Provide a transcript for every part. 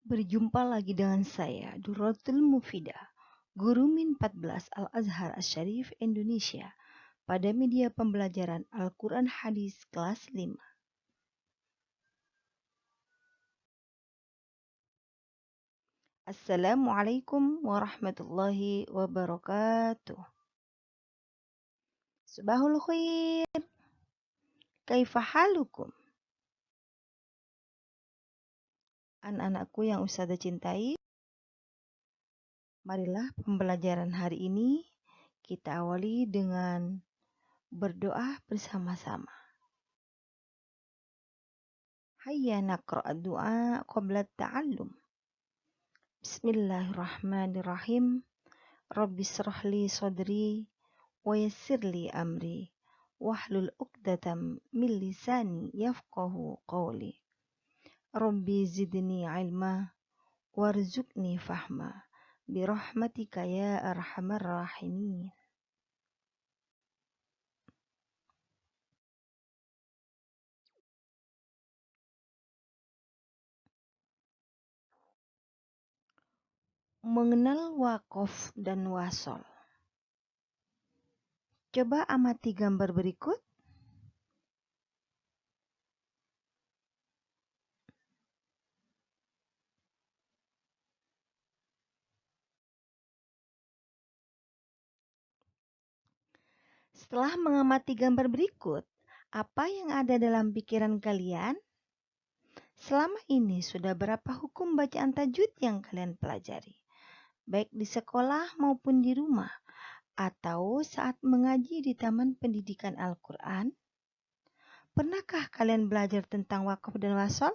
Berjumpa lagi dengan saya, Duratul Mufidah, Guru Min 14 Al-Azhar Asy-Syarif Indonesia, pada media pembelajaran Al-Quran Hadis kelas 5. Assalamualaikum warahmatullahi wabarakatuh. Subahul khair, kaifa halukum? Anak-anakku yang Ustazah cintai, marilah pembelajaran hari ini kita awali dengan berdoa bersama-sama. Hayya naqra' du'a qabla ta'allum. Bismillahirrahmanirrahim. Rabbi shrah li sadri wa yassir li amri wahlul 'uqdatam min lisani yafqahu qawli. Rabbi zidni ilma warzuqni fahma birahmatika ya arhamar rahimin. Mengenal waqaf dan wasol. Coba amati gambar berikut. Setelah mengamati gambar berikut, apa yang ada dalam pikiran kalian? Selama ini sudah berapa hukum bacaan tajwid yang kalian pelajari? Baik di sekolah maupun di rumah, atau saat mengaji di Taman Pendidikan Al-Quran? Pernahkah kalian belajar tentang wakaf dan wasol?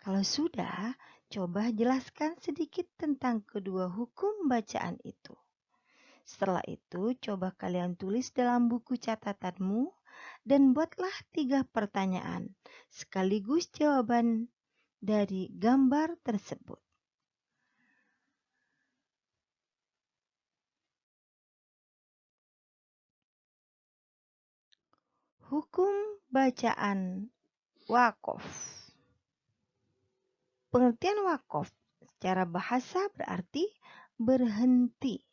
Kalau sudah, coba jelaskan sedikit tentang kedua hukum bacaan itu. Setelah itu, coba kalian tulis dalam buku catatanmu dan buatlah 3 pertanyaan sekaligus jawaban dari gambar tersebut. Hukum bacaan waqaf. Pengertian waqaf secara bahasa berarti berhenti.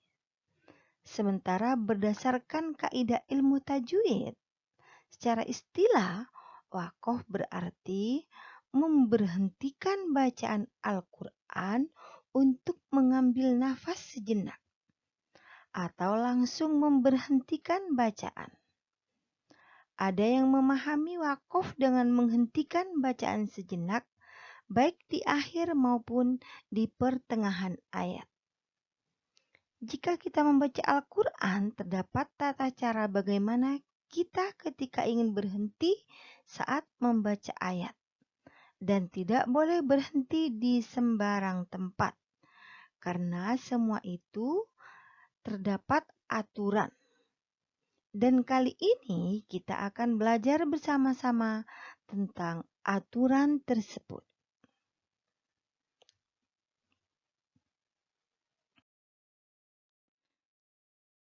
Sementara berdasarkan kaidah ilmu tajwid, secara istilah waqaf berarti memberhentikan bacaan Al-Quran untuk mengambil nafas sejenak atau langsung memberhentikan bacaan. Ada yang memahami waqaf dengan menghentikan bacaan sejenak, baik di akhir maupun di pertengahan ayat. Jika kita membaca Al-Quran, terdapat tata cara bagaimana kita ketika ingin berhenti saat membaca ayat. Dan tidak boleh berhenti di sembarang tempat. Karena semua itu terdapat aturan. Dan kali ini kita akan belajar bersama-sama tentang aturan tersebut.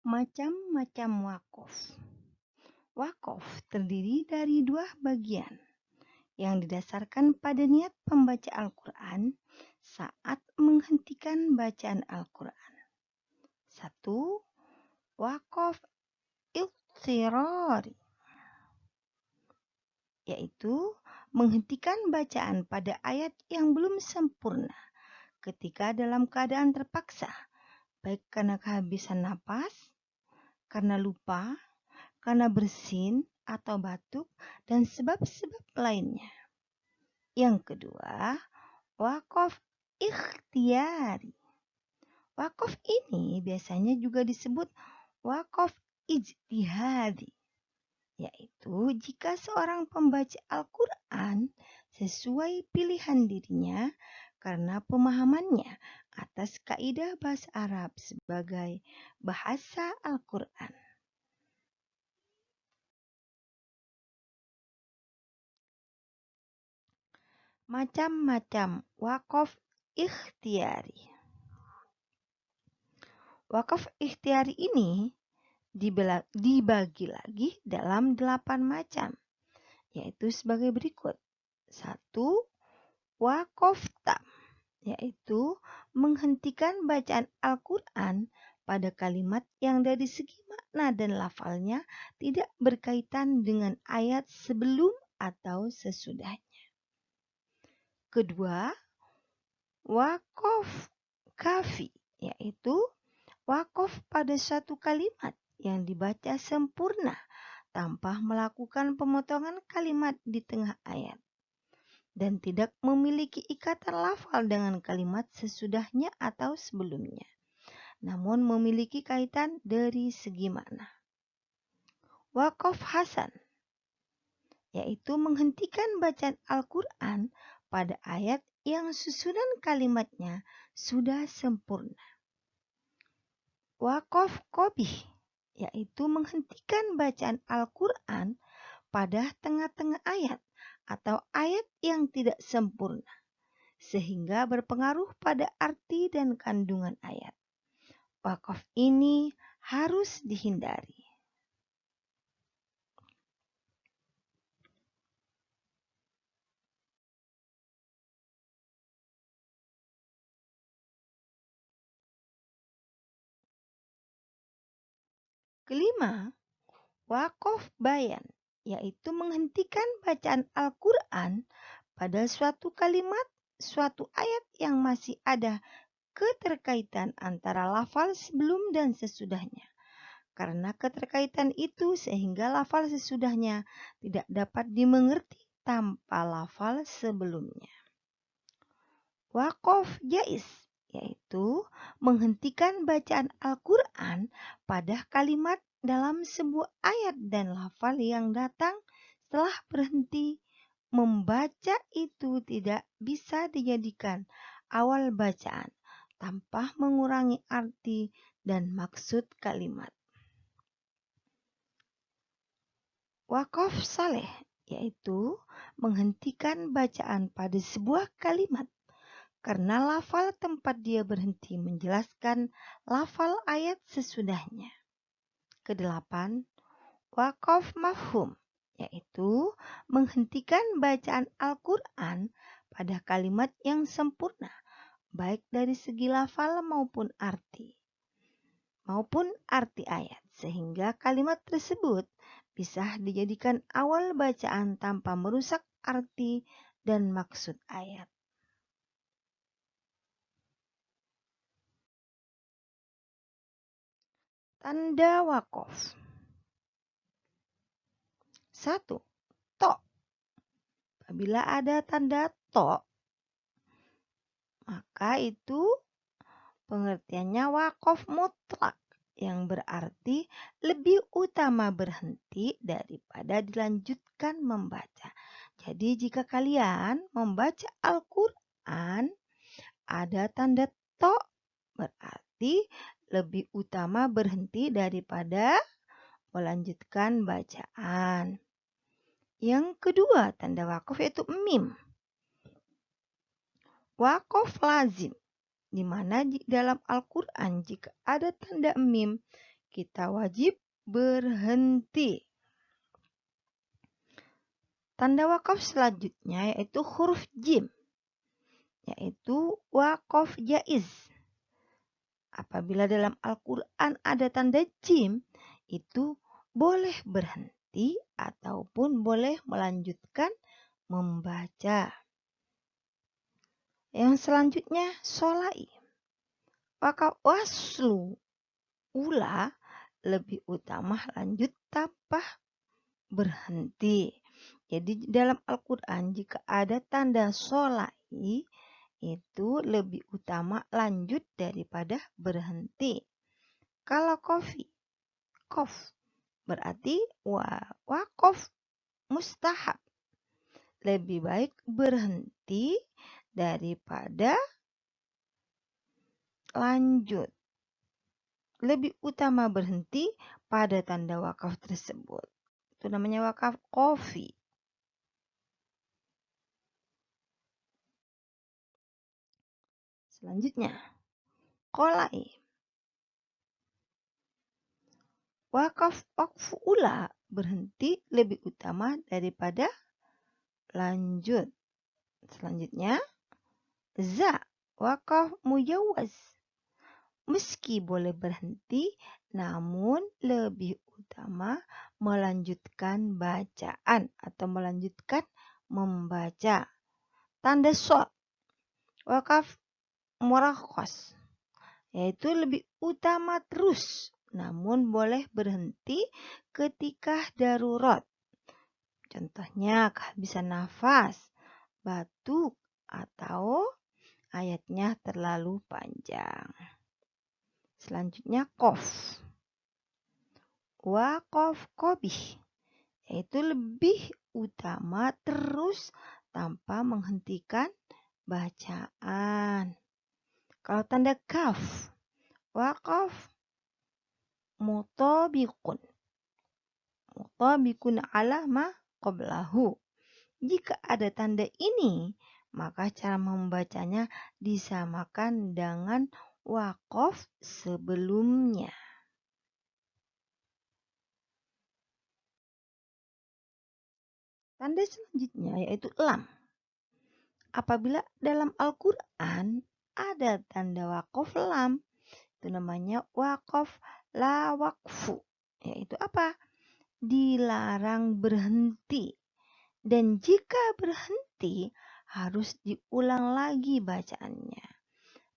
Macam-macam waqaf. Waqaf terdiri dari 2 bagian yang didasarkan pada niat pembaca Al-Quran saat menghentikan bacaan Al-Quran. 1. Waqaf idtirari, yaitu menghentikan bacaan pada ayat yang belum sempurna ketika dalam keadaan terpaksa, baik karena kehabisan napas, karena lupa, karena bersin atau batuk, dan sebab-sebab lainnya. Yang kedua, waqaf ikhtiyari. Waqaf ini biasanya juga disebut waqaf ijtihadi, yaitu jika seorang pembaca Al-Quran sesuai pilihan dirinya karena pemahamannya atas kaidah bahasa Arab sebagai bahasa Al-Quran. Macam-macam waqaf ikhtiyari. Waqaf ikhtiyari ini dibagi lagi dalam 8 macam, yaitu sebagai berikut. 1. Waqaf tam. yaitu menghentikan bacaan Al-Quran pada kalimat yang dari segi makna dan lafalnya tidak berkaitan dengan ayat sebelum atau sesudahnya. Kedua, wakof kafi, yaitu wakof pada suatu kalimat yang dibaca sempurna tanpa melakukan pemotongan kalimat di tengah ayat dan tidak memiliki ikatan lafal dengan kalimat sesudahnya atau sebelumnya, namun memiliki kaitan dari segi makna. Wakof hasan, yaitu menghentikan bacaan Al-Quran pada ayat yang susunan kalimatnya sudah sempurna. Wakof qobih, yaitu menghentikan bacaan Al-Quran pada tengah-tengah ayat atau ayat yang tidak sempurna, sehingga berpengaruh pada arti dan kandungan ayat. Wakaf ini harus dihindari. Kelima, wakaf bayan, yaitu menghentikan bacaan Al-Quran pada suatu kalimat, suatu ayat yang masih ada keterkaitan antara lafal sebelum dan sesudahnya. Karena keterkaitan itu sehingga lafal sesudahnya tidak dapat dimengerti tanpa lafal sebelumnya. Wakaf jaiz, yaitu menghentikan bacaan Al-Quran pada kalimat dalam sebuah ayat dan lafal yang datang setelah berhenti membaca itu tidak bisa dijadikan awal bacaan tanpa mengurangi arti dan maksud kalimat. Wakaf saleh, yaitu menghentikan bacaan pada sebuah kalimat karena lafal tempat dia berhenti menjelaskan lafal ayat sesudahnya. Kedelapan, wakaf mafhum, yaitu menghentikan bacaan Al-Quran pada kalimat yang sempurna, baik dari segi lafal maupun arti ayat, sehingga kalimat tersebut bisa dijadikan awal bacaan tanpa merusak arti dan maksud ayat. Tanda wakaf. 1. To. Apabila ada tanda to, maka itu pengertiannya wakaf mutlak, yang berarti lebih utama berhenti daripada dilanjutkan membaca. Jadi jika kalian membaca Al-Quran ada tanda to, berarti lebih utama berhenti daripada melanjutkan bacaan. Yang kedua tanda wakaf yaitu mim. Wakaf lazim, di mana dalam Al-Quran jika ada tanda mim, kita wajib berhenti. Tanda wakaf selanjutnya yaitu huruf jim, yaitu wakaf jaiz. Apabila dalam Al-Quran ada tanda jim, itu boleh berhenti ataupun boleh melanjutkan membaca. Yang selanjutnya solai. Wakaf waslu ula lebih utama lanjut tanpa berhenti. Jadi dalam Al-Quran jika ada tanda solai itu lebih utama lanjut daripada berhenti. Kalau kof berarti wakaf mustahab. Lebih baik berhenti daripada lanjut. Lebih utama berhenti pada tanda wakaf tersebut. Itu namanya wakaf kofi. Selanjutnya, kolai. Wakaf ula berhenti lebih utama daripada lanjut. Selanjutnya, za Wakaf mujawaz. Meski boleh berhenti, namun lebih utama melanjutkan bacaan atau melanjutkan membaca. Tanda shad. Wakaf murakhas, yaitu lebih utama terus, namun boleh berhenti ketika darurat. Contohnya kehabisan nafas, batuk, atau ayatnya terlalu panjang. Selanjutnya qaf. Waqaf qabih, yaitu lebih utama terus tanpa menghentikan bacaan. Kalau tanda kaf, waqaf mutabiqun. Mutabiqun ala ma qablahu. Jika ada tanda ini, maka cara membacanya disamakan dengan waqaf sebelumnya. Tanda selanjutnya yaitu lam. Apabila dalam Al-Quran ada tanda waqaf lam, itu namanya waqaf la waqfu. Yaitu apa? Dilarang berhenti. Dan jika berhenti, harus diulang lagi bacaannya.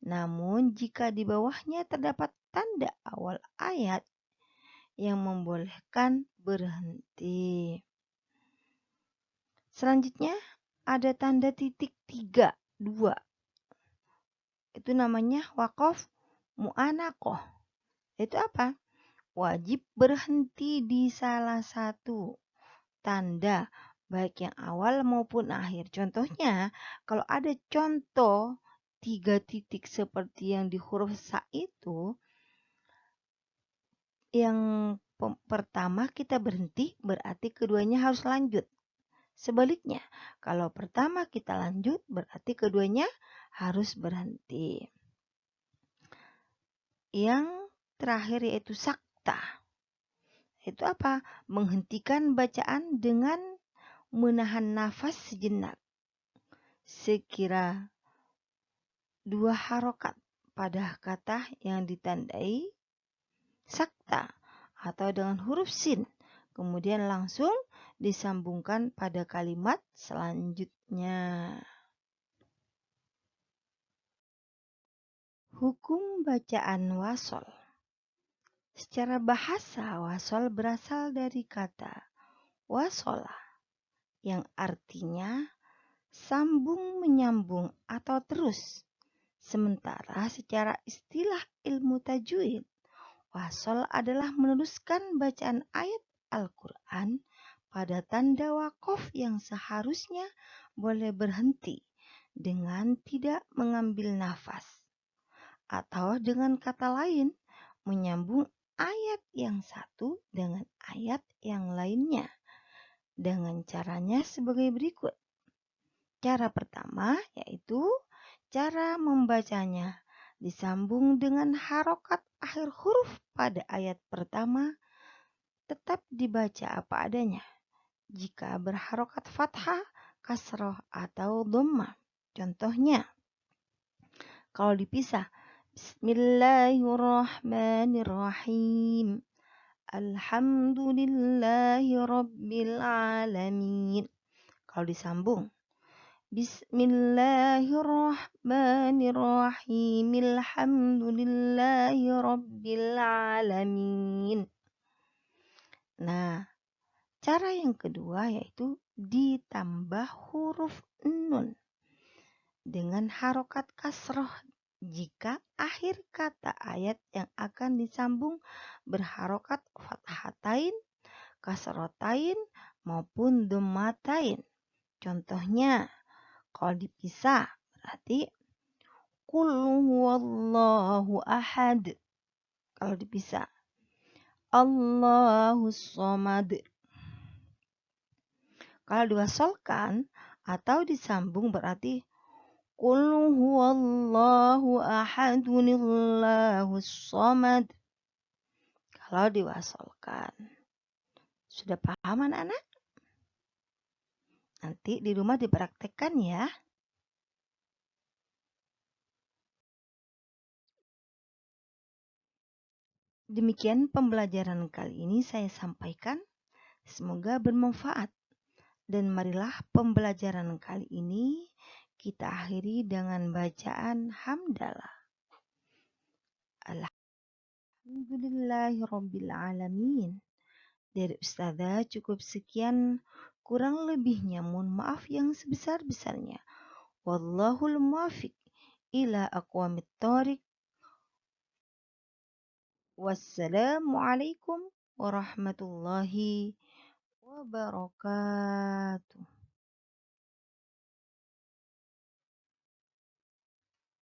Namun jika di bawahnya terdapat tanda awal ayat yang membolehkan berhenti. Selanjutnya ada tanda titik 3, 2. Itu namanya waqaf mu'anaqah. Itu apa? Wajib berhenti di salah satu tanda, baik yang awal maupun akhir. Contohnya, kalau ada contoh 3 titik seperti yang di huruf sa itu, yang pertama kita berhenti, berarti keduanya harus lanjut. Sebaliknya, kalau pertama kita lanjut, berarti keduanya harus berhenti. Yang terakhir yaitu sakta. Itu apa? Menghentikan bacaan dengan menahan nafas sejenak. Sekira 2 harokat pada kata yang ditandai sakta atau dengan huruf sin. Kemudian langsung disambungkan pada kalimat selanjutnya. Hukum bacaan wasol. Secara bahasa, wasol berasal dari kata wasola, yang artinya sambung menyambung atau terus. Sementara secara istilah ilmu tajwid, wasol adalah meneruskan bacaan ayat Al-Quran pada tanda waqaf yang seharusnya boleh berhenti dengan tidak mengambil nafas. Atau dengan kata lain, menyambung ayat yang satu dengan ayat yang lainnya. Dengan caranya sebagai berikut. Cara pertama yaitu cara membacanya disambung dengan harokat akhir huruf pada ayat pertama tetap dibaca apa adanya. Jika berharokat fathah, kasroh, atau dhammah. Contohnya, kalau dipisah, Bismillahirrahmanirrahim. Alhamdulillahi Rabbil Alamin. Kalau disambung, Bismillahirrahmanirrahim. Alhamdulillahi Rabbil Alamin. Nah, cara yang kedua yaitu ditambah huruf nun dengan harokat kasroh jika akhir kata ayat yang akan disambung berharokat fathatain, kasrotain, maupun dhammatain. Contohnya, kalau dipisah berarti Qul huwallahu ahad. Kalau dipisah Allahus somad. Kalau diwasolkan atau disambung berarti Qul huwallahu ahadunillahus somad. Kalau diwasolkan. Sudah paham anak-anak? Nanti di rumah dipraktekkan ya. Demikian pembelajaran kali ini saya sampaikan. Semoga bermanfaat. Dan marilah pembelajaran kali ini kita akhiri dengan bacaan hamdalah. Alhamdulillahirrabbilalamin. Dari Ustazah cukup sekian, kurang lebihnya mohon maaf yang sebesar-besarnya. Wallahul muwafiq ila aqwamit thoriq. Wassalamualaikum warahmatullahi wabarakatuh.